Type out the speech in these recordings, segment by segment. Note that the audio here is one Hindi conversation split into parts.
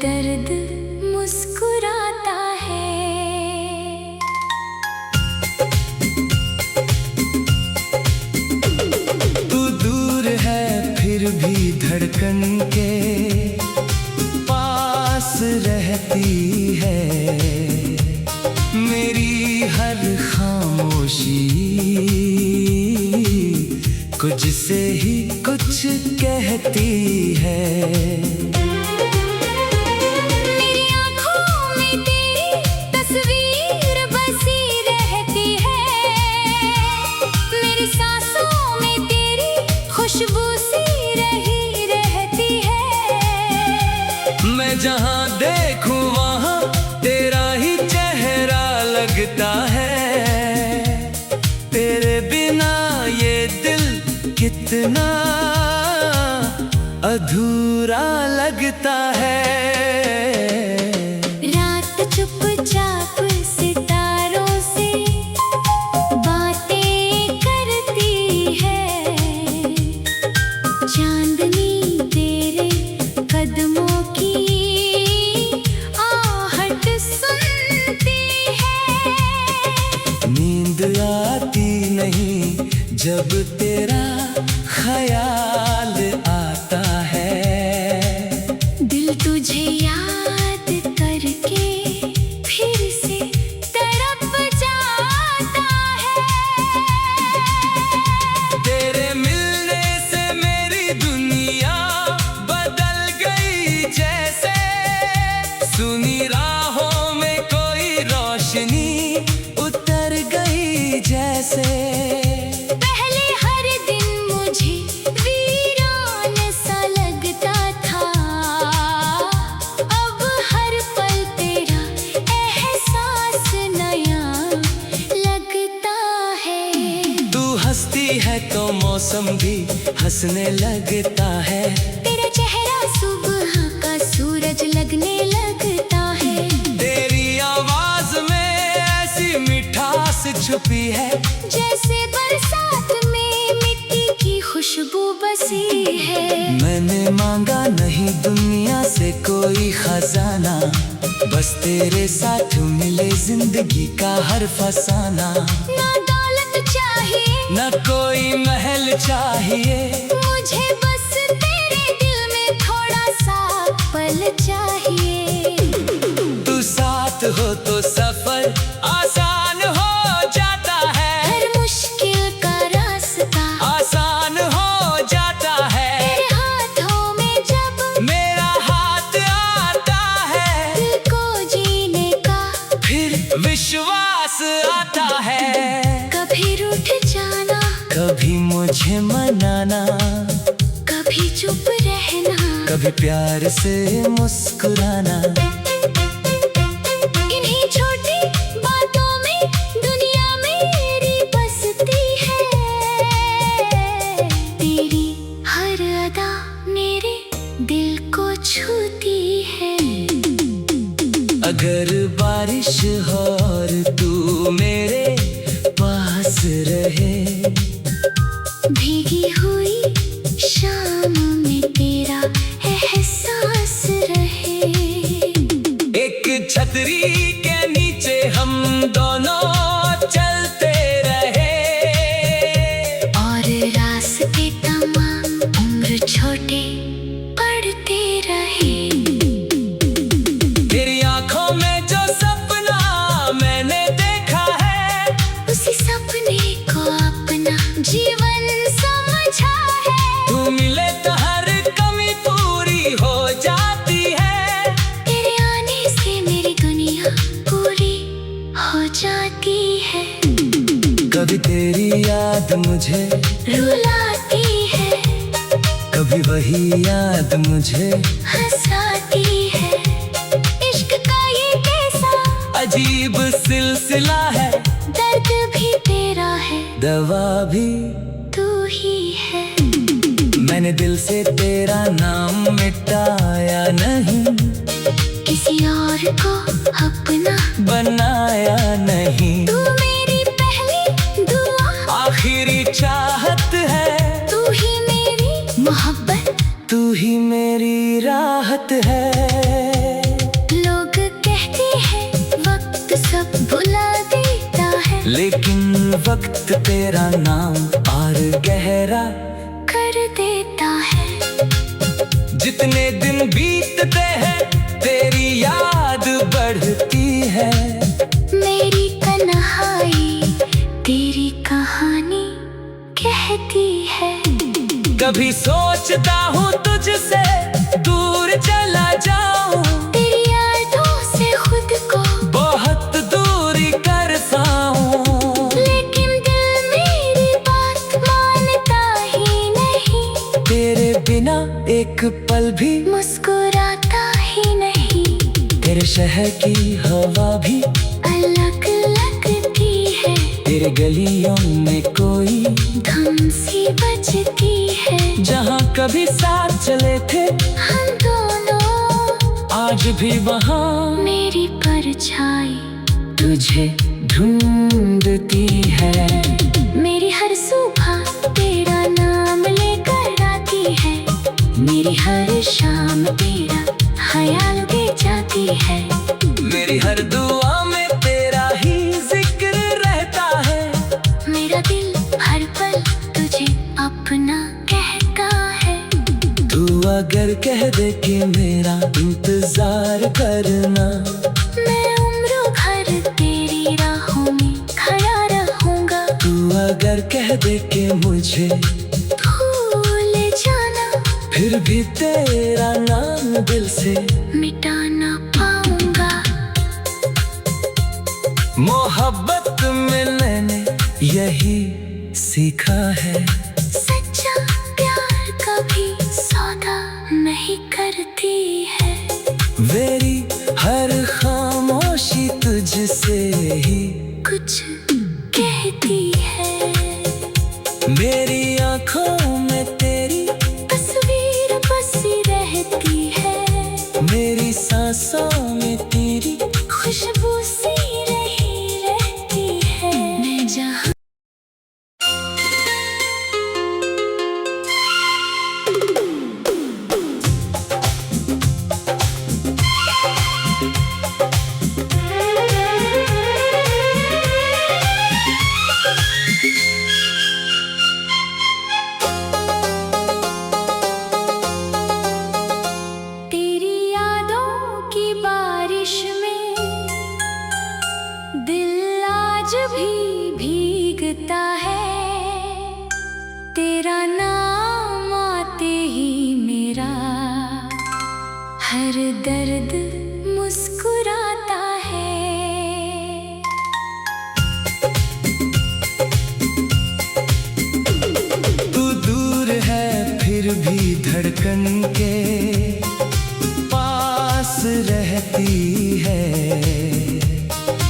दर्द मुस्कुराता है। तू दूर है फिर भी धड़कन के पास रहती है। मेरी हर खामोशी कुछ से ही कुछ कहती है। मेरी आँखों में तेरी तस्वीर बसी रहती है। मेरी सांसों में तेरी खुशबू सी रही रहती है। मैं जहाँ देखूं वहाँ तेरा ही चेहरा लगता है। तेरे बिना ये दिल कितना अधूरा लगता है। रात चुपचाप सितारों से बातें करती है। चांदनी तेरे कदमों की आहट सुनती है। नींद आती नहीं जब तेरा ख्याल आता है। दिल तुझे याद करके फिर से तड़प जाता है। तेरे मिलने से मेरी दुनिया बदल गई जैसे। सुनी राहों में कोई रोशनी उतर गई जैसे। हंसती है तो मौसम भी हंसने लगता है। तेरा चेहरा सुबह का सूरज लगने लगता है। तेरी आवाज में ऐसी मिठास छुपी है जैसे बरसात में मिट्टी की खुशबू बसी है। मैंने मांगा नहीं दुनिया से कोई खजाना, बस तेरे साथ मिले जिंदगी का हर फसाना। न कोई महल चाहिए मुझे, बस तेरे दिल में थोड़ा सा पल चाहिए। तू साथ हो तो सफर आसान हो जाता है। हर मुश्किल का रास्ता आसान हो जाता है। तेरे हाथों में जब मेरा हाथ आता है, दिल को जीने का फिर विश्वास आता है। कभी रूठ जाना, कभी मुझे मनाना, कभी चुप रहना, कभी प्यार से मुस्कुराना। इन्हीं छोटी बातों में दुनिया मेरी बसती है। तेरी हर अदा मेरे दिल को छूती है। अगर बारिश हो और तू मेरे पास रहे, भीगी हुई शाम में तेरा एहसास रहे। एक छतरी के नीचे हम दोनों चलते रहे, और रास्ते तमाम उम्र छोटे पड़ते रहे। तेरी आंखों में जो सपना मैंने देखा है, उसी सपने को अपना जीवन समझा है। तू मिले तो हर कमी पूरी हो जाती है। तेरे आने से मेरी दुनिया पूरी हो जाती है। कभी तेरी याद मुझे रुलाती है, कभी वही याद मुझे हंसाती है। इश्क का ये कैसा अजीब सिलसिला है। दर्द भी तेरा है, दवा भी तू ही है। मैंने दिल से तेरा नाम मिटाया नहीं, किसी और को अपना बनाया नहीं। तू मेरी पहली दुआ, आखिरी चाहत है। तू ही मेरी मोहब्बत, तू ही मेरी राहत है। वक्त तेरा नाम और गहरा कर देता है। जितने दिन बीतते हैं तेरी याद बढ़ती है। मेरी तन्हाई तेरी कहानी कहती है। कभी सोचता हूँ तुझसे दूर चला जाऊं, तेरी यादों से खुद को बहुत दूरी करता हूँ। लेकिन दिल मेरी बात मानता ही नहीं। तेरे बिना एक पल भी मुस्कुराता ही नहीं। तेरे शहर की हवा भी अलग लगती है। तेरे गलियों में कोई धुन सी बजती है। जहाँ कभी साथ चले थे हम दोनों आज भी वहाँ मेरी परछाई तुझे ढूंढती है। मेरी हर सुबह तेरा नाम लेकर आती है। मेरी हर शाम तेरा ख्याल दे जाती है। मेरी हर दुआ में तेरा ही जिक्र रहता है। मेरा दिल हर पल तुझे अपना कहता है। तू अगर कह दे कि मेरा इंतजार करना, मैं उम्र भर तेरी राहों में खड़ा रहूंगा। तू अगर कह दे कि मुझे भूल जाना, फिर भी तेरा नाम दिल से मिटा ना पाऊंगा। मोहब्बत में मैंने यही सीखा है। सच्चा प्यार कभी सौदा नहीं करती है। मेरी हर खामोशी तुझसे ही कुछ कहती है। मेरी आँखों में तेरी तस्वीर बसी रहती है। मेरी सांसों में तेरी खुशबू सी रही रहती है। मैं जहाँ तेरी यादों की बारिश में दिल आज भी भीगता है। तेरा नाम आते ही मेरा हर दर्द मुस्कुराता है। तू दूर है फिर भी धड़कन के पास रहती है।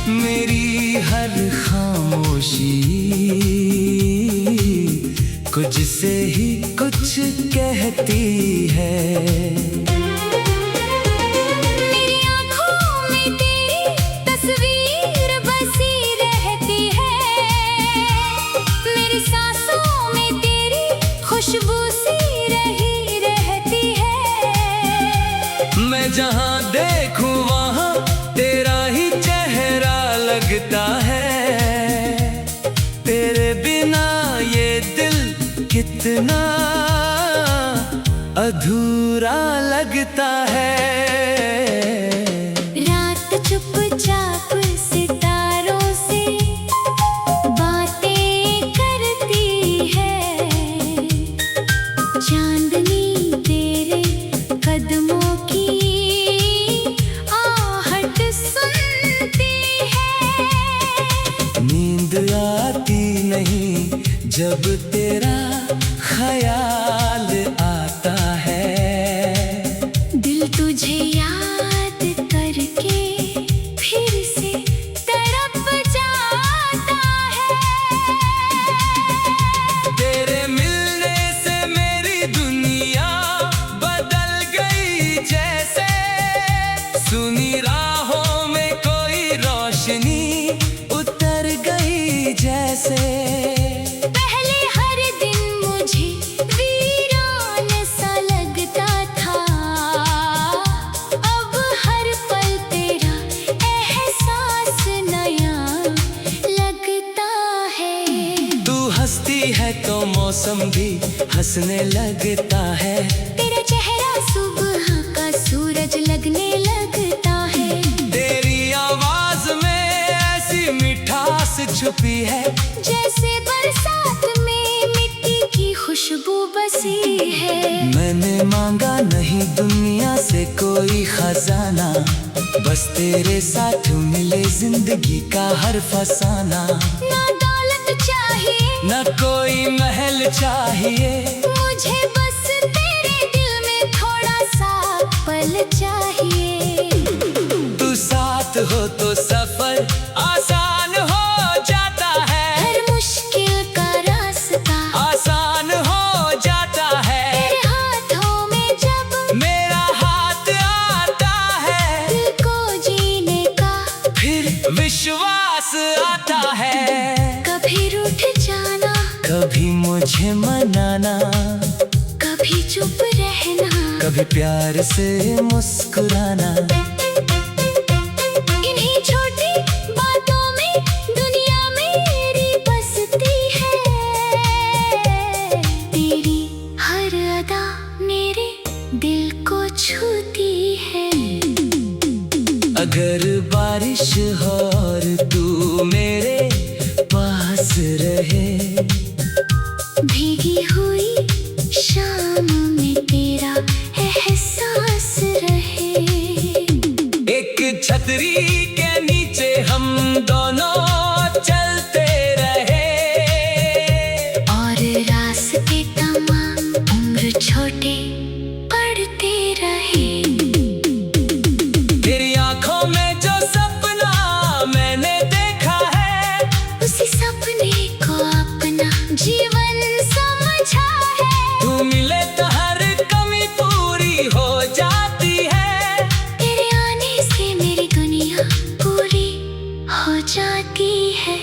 मेरी हर खामोशी कुछ से ही कुछ कहती है। मेरी आँखों में तेरी तस्वीर बसी रहती है। मेरी सांसों में तेरी खुशबू सी रही रहती है। मैं जहाँ देखूं वहाँ तेरा ही चेहरा लगता है। तेरे बिना ये दिल कितना अधूरा लगता है। रात चुपचाप सितारों से बातें करती है। चांदनी तेरे कदमों की आहट सुनती है। नींद आती नहीं जब तेरा ख्याल आता है। दिल तुझे याद करके फिर से तड़प जाता है। तेरे मिलने से मेरी दुनिया बदल गई जैसे। सुनी राहों में कोई रोशनी उतर गई जैसे। पहले हर दिन मुझे वीरान हंसती है तो मौसम भी हंसने लगता है। तेरा चेहरा सुबह का सूरज लगने लगता है। तेरी आवाज में ऐसी मिठास छुपी है, जैसे बरसात में मिट्टी की खुशबू बसी है। मैंने मांगा नहीं दुनिया से कोई खजाना, बस तेरे साथ मिले जिंदगी का हर फसाना। ना दौलत चाहिए न कोई महल चाहिए, मुझे बस तेरे दिल में थोड़ा सा पल चाहिए। तू साथ हो तो सफर आसान हो जाता है, हर मुश्किल का रास्ता आसान हो जाता है। तेरे हाथों में जब मेरा हाथ आता है, दिल को जीने का फिर विश्वास आता है। कभी रूठ जाना, कभी मुझे मनाना, कभी चुप रहना, कभी प्यार से मुस्कुराना। इन्हीं छोटी बातों में दुनिया मेरी बसती है। तेरी हर अदा मेरे दिल को छूती है। अगर बारिश हो और तू मेरे पास रहे, भीगी हुई शाम में तेरा एहसास रहे। एक छतरी के नीचे हम दोनों चलते रहे, और रास्ते तमाम उम्र छोटे पड़ते रहे। तेरी आंखों में जो सपना मैंने देखा है, उसी सपने को अपना जीवन समझा है। तू मिले तो हर कमी पूरी हो जाती है। तेरे आने से मेरी दुनिया पूरी हो जाती है।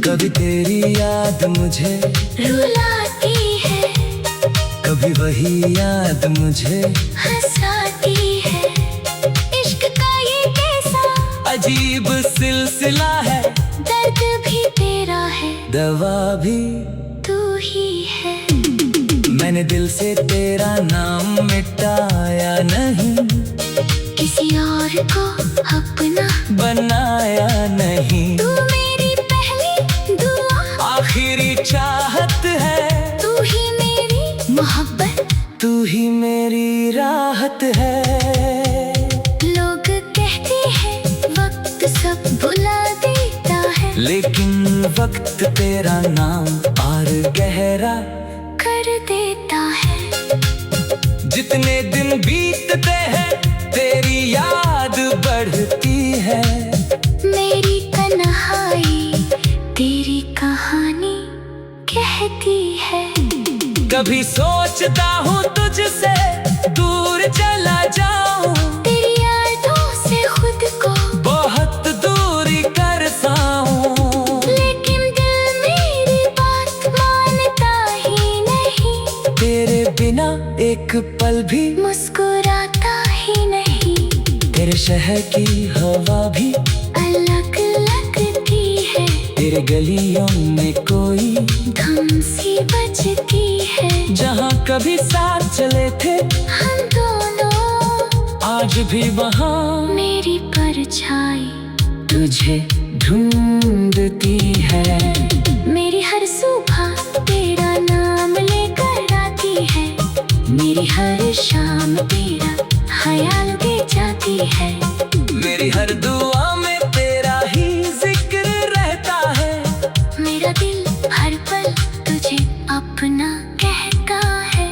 कभी तेरी याद मुझे रुलाती है, कभी वही याद मुझे हंसाती है। इश्क का ये कैसा अजीब सिलसिला है, दर्द भी तेरा है, दवा भी तू ही है। मैंने दिल से तेरा नाम मिटाया नहीं, किसी और को अपना बनाया नहीं। तू मेरी पहली दुआ, आखिरी चाहत है, तू ही मेरी मोहब्बत, तू ही मेरी राहत है। लोग कहते हैं वक्त सब भुला देता है, लेकिन वक्त तेरा नाम और गहरा कर देता है। जितने दिन बीतते हैं तेरी याद बढ़ती है। मेरी तन्हाई तेरी कहानी कहती है। कभी सोचता हूँ तुझसे दूर चला जाऊं, तेरी यादों से खुद को बहुत दूरी करता हूँ। लेकिन दिल मेरी बात मानता ही नहीं, तेरे बिना एक पल भी, मुस्कुराता ही नहीं। तेरे शहर की हवा भी अलग लगती है, तेरे गलियों में कोई धुन सी बजती है। जहाँ कभी साथ चले थे हम दोनों आज भी वहाँ मेरी परछाई तुझे ढूंढती है। मेरी हर सुबह तेरा नाम लेकर आती है, मेरी हर शाम तेरा ख्याल के जाती है। मेरी हर दुआ में तेरा ही जिक्र रहता है, मेरा दिल हर पल तुझे अपना कहता है।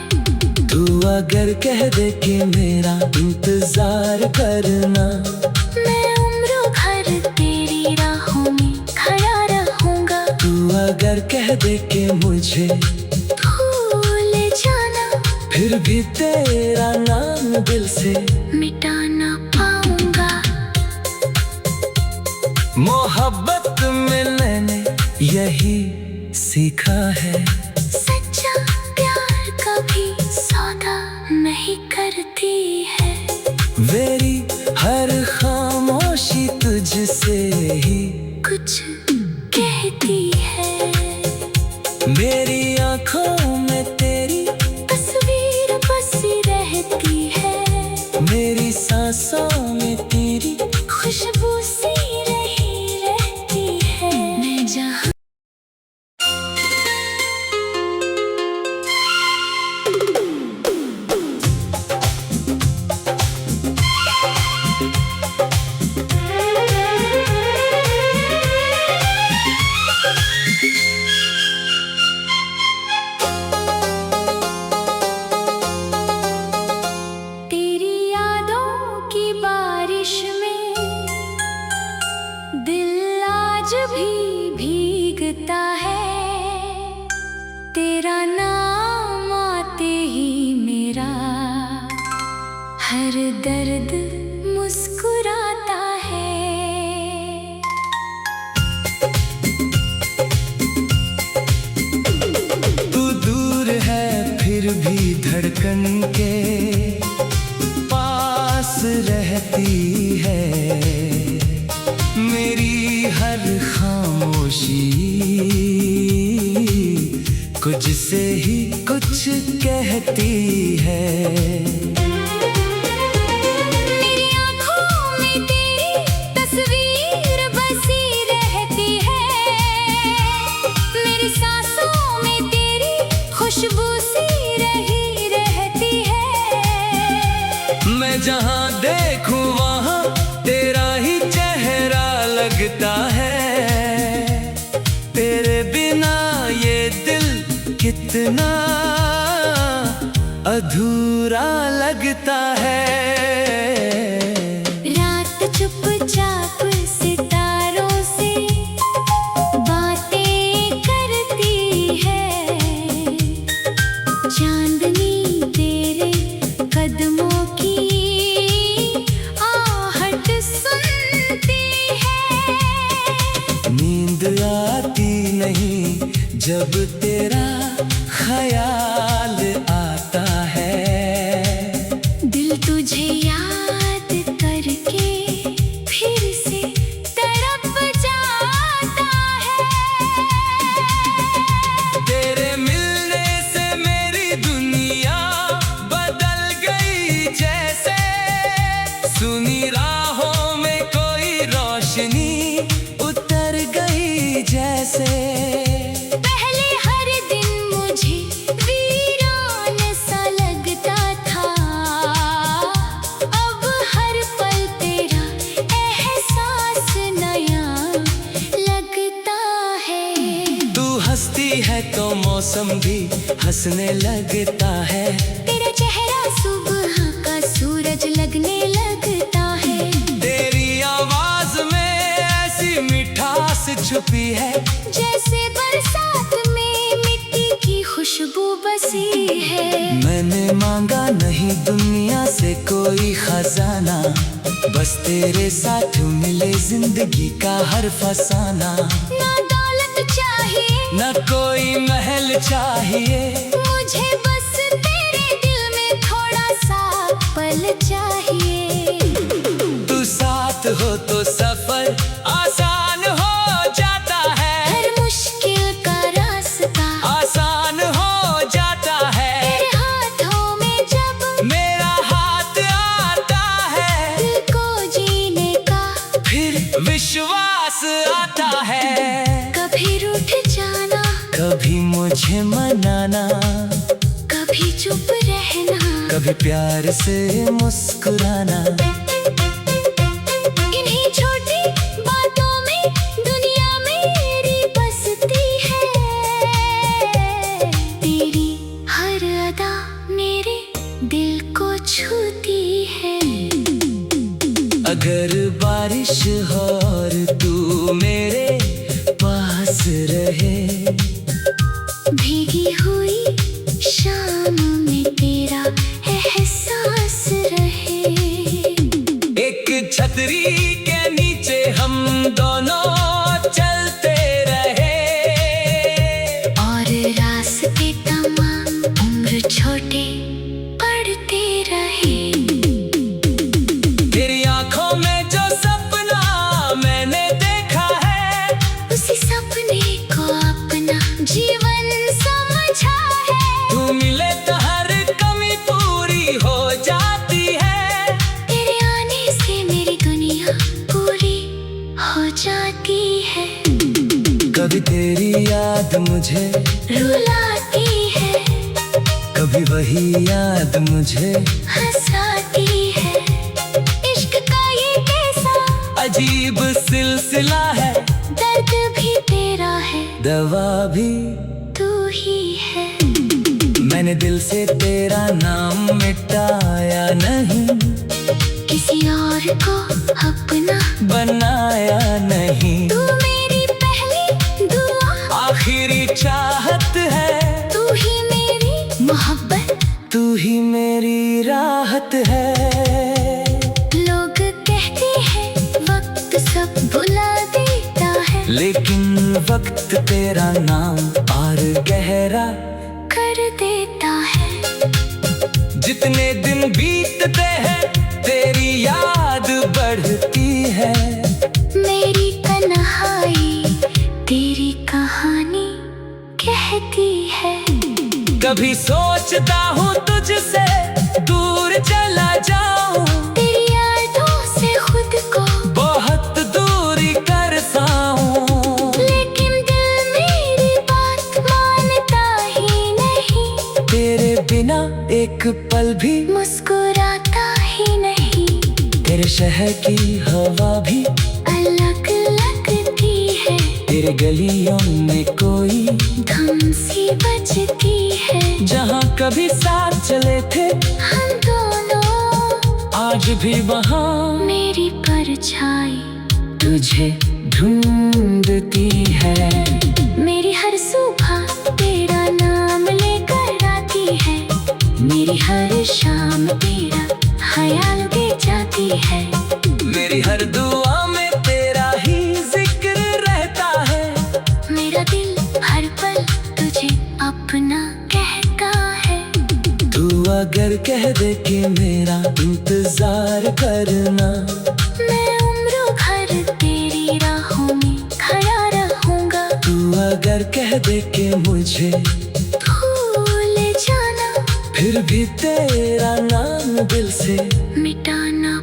तू अगर कह दे कि मेरा इंतजार करना, मैं उम्र भर तेरी राहों में खड़ा रहूंगा। तू अगर कह दे कि मुझे भूल जाना, फिर भी तेरा नाम दिल से मिटा ना पाऊंगा। मोहब्बत में मैंने यही सीखा है, सच्चा प्यार कभी सौदा नहीं करती है। मेरी हर खामोशी तुझसे ही कुछ कहती है। मेरी आंखों में तेरी तस्वीर बसी रहती है, मेरी सांसों में तेरी खुशबू सी रही रहती है। मैं जहाँ तेरी यादों की बारिश में दिल आज भी भीगता है, तेरा नाम आते ही मेरा हर दर्द मुस्कुराता है। तू दूर है फिर भी धड़कन के पास रहती है, मेरी हर खामोशी कुछ से ही कुछ कहती है। मेरी आँखों में तेरी तस्वीर बसी रहती है, मेरी सांसों में तेरी खुशबू सी रही रहती है। मैं जहाँ देखूं वहाँ तेरा ही चेहरा लगता है, तेरे बिना ये दिल कितना अधूरा लगता है। रात चुपचाप सितारों से बातें करती है, चांदनी तेरे कदमों की आहट सुनती है। नींद आती नहीं जब तेरा ख्याल आता है, दिल तुझे याद करके फिर से तड़प जाता है। तेरे मिलने से मेरी दुनिया बदल गई जैसे, सुनी राहों में कोई रोशनी उतर गई जैसे। पहले हर दिन मुझे वीरान सा लगता था, अब हर पल तेरा एहसास नया लगता है। तू हंसती है तो मौसम भी हंसने लगता है, तेरा चेहरा सुबह का सूरज लगने लगता है। तेरी आवाज में ऐसी मिठास छुपी है, जैसे बरसात में मिट्टी की खुशबू बसी है। मैंने मांगा नहीं दुनिया से कोई खजाना, बस तेरे साथ मिले जिंदगी का हर फसाना। ना दौलत चाहिए न कोई महल चाहिए, मुझे, बस तेरे दिल में थोड़ा सा पल चाहिए। तू साथ हो तो सफर आसान हो जाता है, हर मुश्किल का रास्ता आसान हो जाता है। तेरे हाथों में जब मेरा हाथ आता है, दिल को जीने का फिर विश्वास आता है। कभी रूठ जाना, कभी मुझे मनाना, कभी चुप रहना, कभी प्यार से मुस्कुराना। इन्हीं छोटी बातों में दुनिया मेरी बसती है। तेरी हर अदा मेरे दिल को छूती है। अगर बारिश हो और तू मेरे पास रहे, भीगी हुई शाम में तेरा एहसास रहे। एक छतरी के नीचे हम दोनों चलते रहे, और रास्ते तमाम उम्र छोटे पड़ते रहे। तेरी आंखों में जो सपना मैंने देखा है, उसी सपने को अपना जीवन कभी तेरी याद मुझे रुलाती है, कभी वही याद मुझे हंसाती है। इश्क का ये कैसा अजीब सिलसिला है, दर्द भी तेरा है, दवा भी तू ही है। मैंने दिल से तेरा नाम मिटाया नहीं, किसी और को अपना बनाया नहीं। तू मेरी पहली दुआ, आखिरी चाहत है, तू ही मेरी मोहब्बत, तू ही मेरी राहत है। लोग कहते हैं वक्त सब भुला देता है, लेकिन वक्त तेरा नाम और गहरा कर देता है। जितने दिन बीतते हैं तेरी याद बढ़ती है। मेरी तन्हाई तेरी कहानी कहती है। कभी सोचता हूँ तुझसे दूर चला जाऊं, तेरी यादों से खुद को बहुत दूरी करता हूँ। लेकिन दिल मेरी बात मानता ही नहीं, तेरे बिना एक पल भी मुस्कुराता ही नहीं। तेरे शहर की हवा भी अलग लगती है, तेरे गलियों में कोई धुन सी बजती है। जहाँ कभी साथ चले थे हम दोनों आज भी वहाँ मेरी परछाई तुझे ढूंढती है। मेरी हर सुबह तेरा नाम लेकर आती है, मेरी हर शाम तेरा ख्याल के जाती है। मेरी हर दुआ में तेरा ही जिक्र रहता है। मेरा दिल हर पल तुझे अपना कहता है। तू अगर कह दे कि मेरा इंतजार करना, मैं उम्र भर तेरी राहों में खड़ा रहूंगा। तू अगर कह दे कि मुझे भूल जाना, फिर भी तेरा नाम दिल से मिटाना